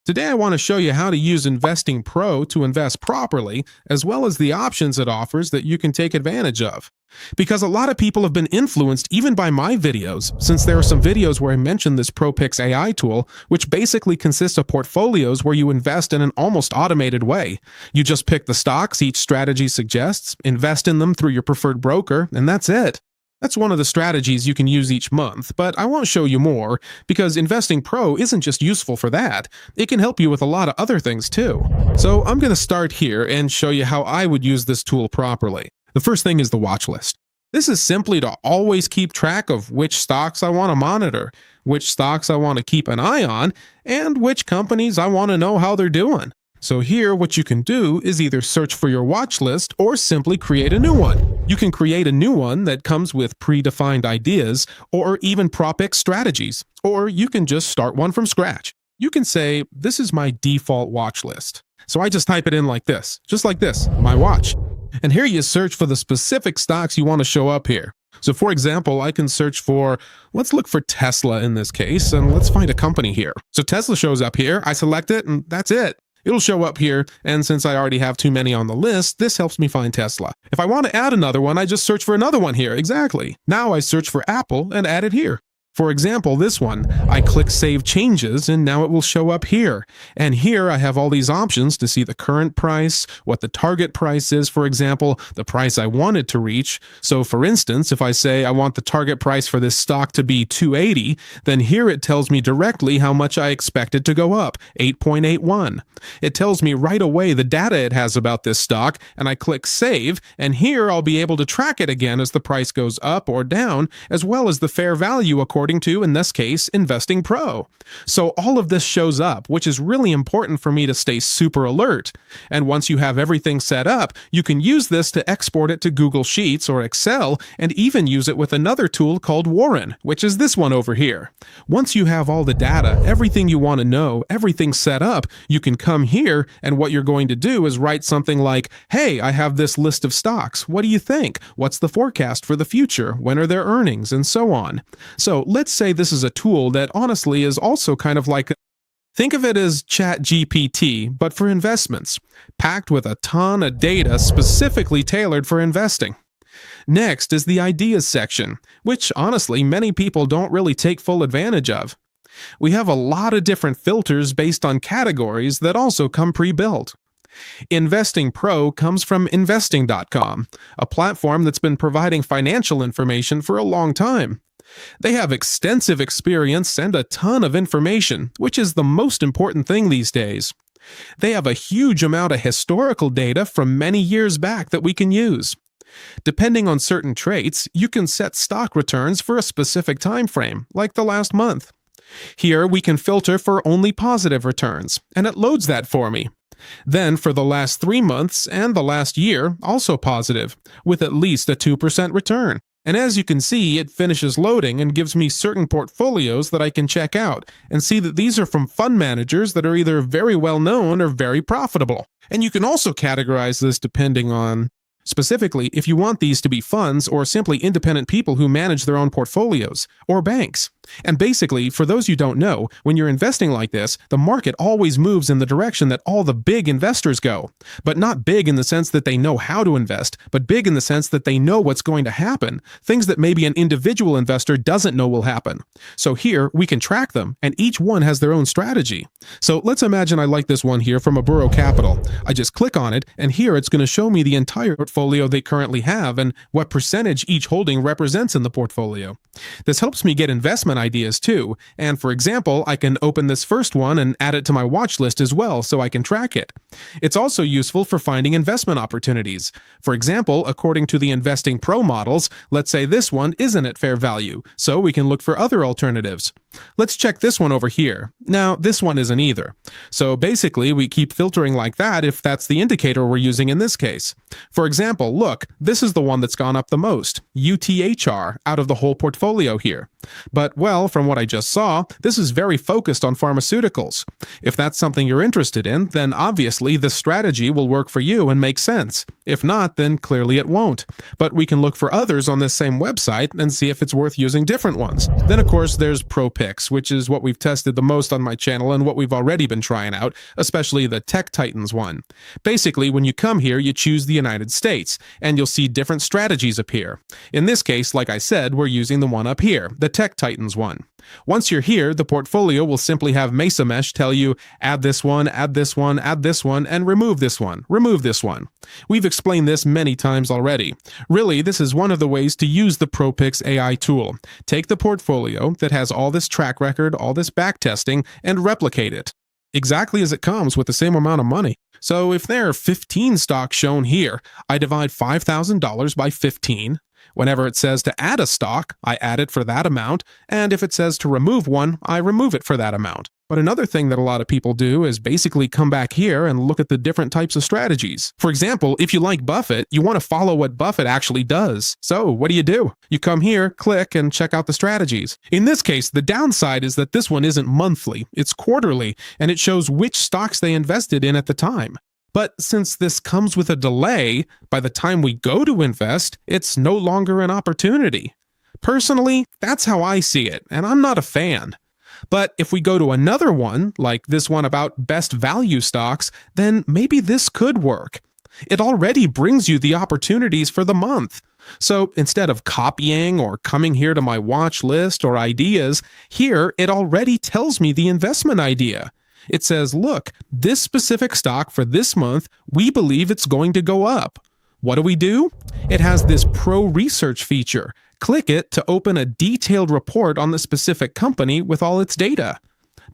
Today I want to show you how to use Investing Pro to invest properly, as well as the options it offers that you can take advantage of. Because a lot of people have been influenced even by my videos, since there are some videos where I mention this ProPicks AI tool, which basically consists of portfolios where you invest in an almost automated way. You just pick the stocks each strategy suggests, invest in them through your preferred broker, and that's it. That's one of the strategies you can use each month, but I won't show you more, because Investing Pro isn't just useful for that. It can help you with a lot of other things too. So I'm going to start here and show you how I would use this tool properly. The first thing is the watch list. This is simply to always keep track of which stocks I want to monitor, which stocks I want to keep an eye on, and which companies I want to know how they're doing. So here, what you can do is either search for your watch list or simply create a new one. You can create a new one that comes with predefined ideas or even ProPicks strategies, or you can just start one from scratch. You can say, this is my default watch list. So I just type it in like this, just like this, my watch. And here you search for the specific stocks you want to show up here. So for example, I can search for, let's look for Tesla in this case, and let's find a company here. So Tesla shows up here, I select it, and that's it. It'll show up here, and since I already have too many on the list, this helps me find Tesla. If I want to add another one, I just search for another one here, exactly. Now I search for Apple and add it here. For example, this one, I click Save Changes, and now it will show up here. And here I have all these options to see the current price, what the target price is, for example, the price I wanted to reach. So for instance, if I say I want the target price for this stock to be 280, then here it tells me directly how much I expect it to go up, 8.81. It tells me right away the data it has about this stock, and I click Save, and here I'll be able to track it again as the price goes up or down, as well as the fair value according to, in this case, Investing Pro. So all of this shows up, which is really important for me to stay super alert. And once you have everything set up, you can use this to export it to Google Sheets or Excel, and even use it with another tool called Warren, which is this one over here. Once you have all the data, everything you want to know, everything set up, you can come here, and what you're going to do is write something like, hey, I have this list of stocks. What do you think? What's the forecast for the future? When are their earnings? And so on. So let's say this is a tool that honestly is also kind of like, think of it as ChatGPT, but for investments, packed with a ton of data specifically tailored for investing. Next is the ideas section, which honestly many people don't really take full advantage of. We have a lot of different filters based on categories that also come pre-built. Investing Pro comes from Investing.com, a platform that's been providing financial information for a long time. They have extensive experience and a ton of information, which is the most important thing these days. They have a huge amount of historical data from many years back that we can use. Depending on certain traits, you can set stock returns for a specific time frame, like the last month. Here we can filter for only positive returns, and it loads that for me. Then for the last 3 months and the last year, also positive, with at least a 2% return. And as you can see, it finishes loading and gives me certain portfolios that I can check out and see that these are from fund managers that are either very well known or very profitable. And you can also categorize this depending on, specifically, if you want these to be funds or simply independent people who manage their own portfolios, or banks. And basically, for those you don't know, when you're investing like this, the market always moves in the direction that all the big investors go. But not big in the sense that they know how to invest, but big in the sense that they know what's going to happen, things that maybe an individual investor doesn't know will happen. So here, we can track them, and each one has their own strategy. So let's imagine I like this one here from Aburo Capital. I just click on it, and here it's going to show me the entire portfolio they currently have and what percentage each holding represents in the portfolio. This helps me get investment ideas too, and for example, I can open this first one and add it to my watch list as well so I can track it. It's also useful for finding investment opportunities. For example, according to the Investing Pro models, let's say this one isn't at fair value, so we can look for other alternatives. Let's check this one over here. Now, this one isn't either. So basically, we keep filtering like that if that's the indicator we're using in this case. For example, look, this is the one that's gone up the most, UTHR, out of the whole portfolio here. But, well, from what I just saw, this is very focused on pharmaceuticals. If that's something you're interested in, then obviously this strategy will work for you and make sense. If not, then clearly it won't. But we can look for others on this same website and see if it's worth using different ones. Then, of course, there's ProPicks. ProPicks, which is what we've tested the most on my channel and what we've already been trying out, especially the Tech Titans one. Basically, when you come here, you choose the United States, and you'll see different strategies appear. In this case, like I said, we're using the one up here, the Tech Titans one. Once you're here, the portfolio will simply have Mesa Mesh tell you, add this one, add this one, add this one, and remove this one, remove this one. We've explained this many times already. Really, this is one of the ways to use the ProPicks AI tool. Take the portfolio that has all this track record, all this backtesting, and replicate it exactly as it comes with the same amount of money. So if there are 15 stocks shown here, I divide $5,000 by 15. Whenever it says to add a stock, I add it for that amount, and if it says to remove one, I remove it for that amount. But another thing that a lot of people do is basically come back here and look at the different types of strategies. For example, if you like Buffett, you want to follow what Buffett actually does. So what do? You come here, click, and check out the strategies. In this case, the downside is that this one isn't monthly, it's quarterly, and it shows which stocks they invested in at the time. But since this comes with a delay, by the time we go to invest, it's no longer an opportunity. Personally, that's how I see it, and I'm not a fan. But if we go to another one, like this one about best value stocks, then maybe this could work. It already brings you the opportunities for the month. So instead of copying or coming here to my watch list or ideas, here it already tells me the investment idea. It says, look, this specific stock for this month, we believe it's going to go up. What do? It has this Pro Research feature. Click it to open a detailed report on the specific company with all its data.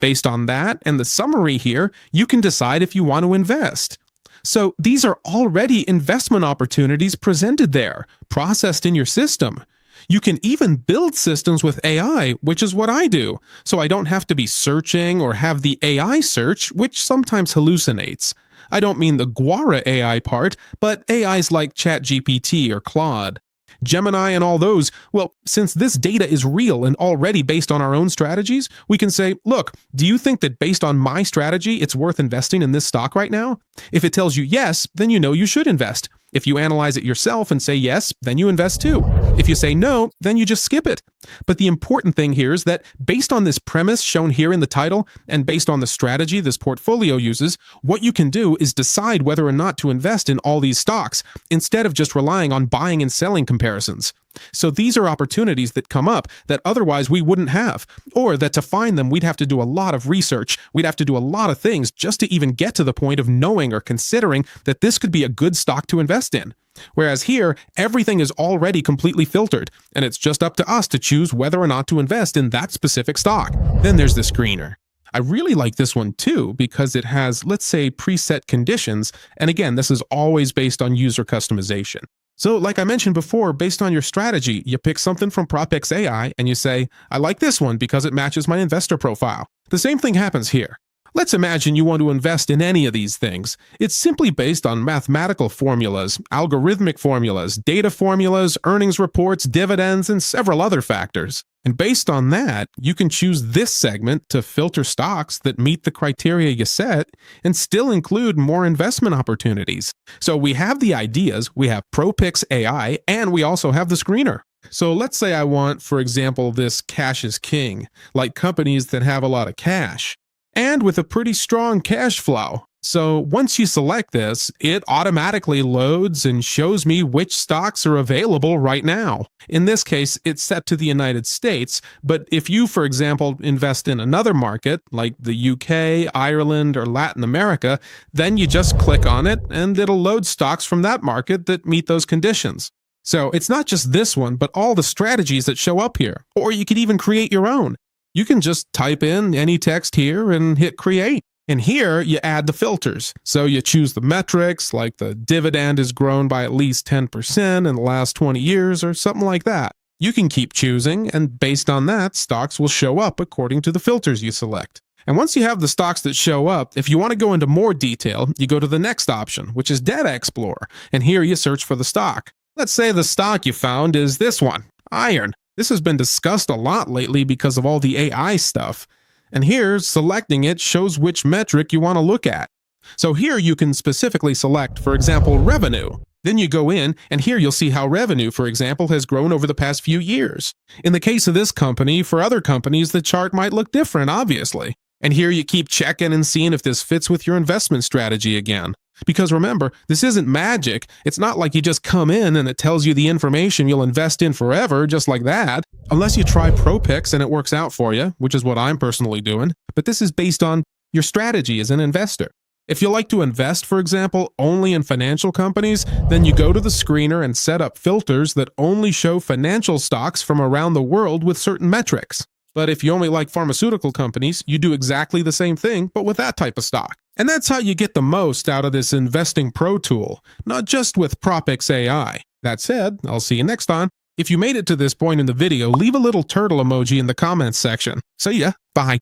Based on that and the summary here, you can decide if you want to invest. So these are already investment opportunities presented there, processed in your system. You can even build systems with AI, which is what I do, so I don't have to be searching or have the AI search, which sometimes hallucinates. I don't mean the Guara AI part, but AIs like ChatGPT or Claude. Gemini and all those, well, since this data is real and already based on our own strategies, we can say, look, do you think that based on my strategy, it's worth investing in this stock right now? If it tells you yes, then you know you should invest. If you analyze it yourself and say yes, then you invest too. If you say no, then you just skip it. But the important thing here is that based on this premise shown here in the title and based on the strategy this portfolio uses, what you can do is decide whether or not to invest in all these stocks instead of just relying on buying and selling comparisons. So these are opportunities that come up that otherwise we wouldn't have, or that to find them we'd have to do a lot of research, we'd have to do a lot of things just to even get to the point of knowing or considering that this could be a good stock to invest in. Whereas here, everything is already completely filtered, and it's just up to us to choose whether or not to invest in that specific stock. Then there's the screener. I really like this one too because it has, let's say, preset conditions, and again, this is always based on user customization. So like I mentioned before, based on your strategy, you pick something from ProPicks AI and you say, I like this one because it matches my investor profile. The same thing happens here. Let's imagine you want to invest in any of these things. It's simply based on mathematical formulas, algorithmic formulas, data formulas, earnings reports, dividends, and several other factors. And based on that, you can choose this segment to filter stocks that meet the criteria you set and still include more investment opportunities. So we have the ideas, we have ProPicks AI, and we also have the screener. So let's say I want, for example, this cash is king, like companies that have a lot of cash, and with a pretty strong cash flow. So once you select this, it automatically loads and shows me which stocks are available right now. In this case, it's set to the United States, but if you, for example, invest in another market, like the UK, Ireland, or Latin America, then you just click on it and it'll load stocks from that market that meet those conditions. So it's not just this one, but all the strategies that show up here. Or you could even create your own. You can just type in any text here and hit create. And here you add the filters. So you choose the metrics, like the dividend has grown by at least 10% in the last 20 years or something like that. You can keep choosing, and based on that, stocks will show up according to the filters you select. And once you have the stocks that show up, if you want to go into more detail, you go to the next option, which is Data Explorer, and here you search for the stock. Let's say the stock you found is this one, iron. This has been discussed a lot lately because of all the AI stuff. And here, selecting it shows which metric you want to look at. So here you can specifically select, for example, revenue. Then you go in, and here you'll see how revenue, for example, has grown over the past few years. In the case of this company, for other companies, the chart might look different, obviously. And here you keep checking and seeing if this fits with your investment strategy again. Because remember, this isn't magic. It's not like you just come in and it tells you the information you'll invest in forever, just like that. Unless you try ProPicks and it works out for you, which is what I'm personally doing. But this is based on your strategy as an investor. If you like to invest, for example, only in financial companies, then you go to the screener and set up filters that only show financial stocks from around the world with certain metrics. But if you only like pharmaceutical companies, you do exactly the same thing, but with that type of stock. And that's how you get the most out of this Investing Pro tool, not just with PropX AI. That said, I'll see you next time. If you made it to this point in the video, leave a little turtle emoji in the comments section. See ya. Bye.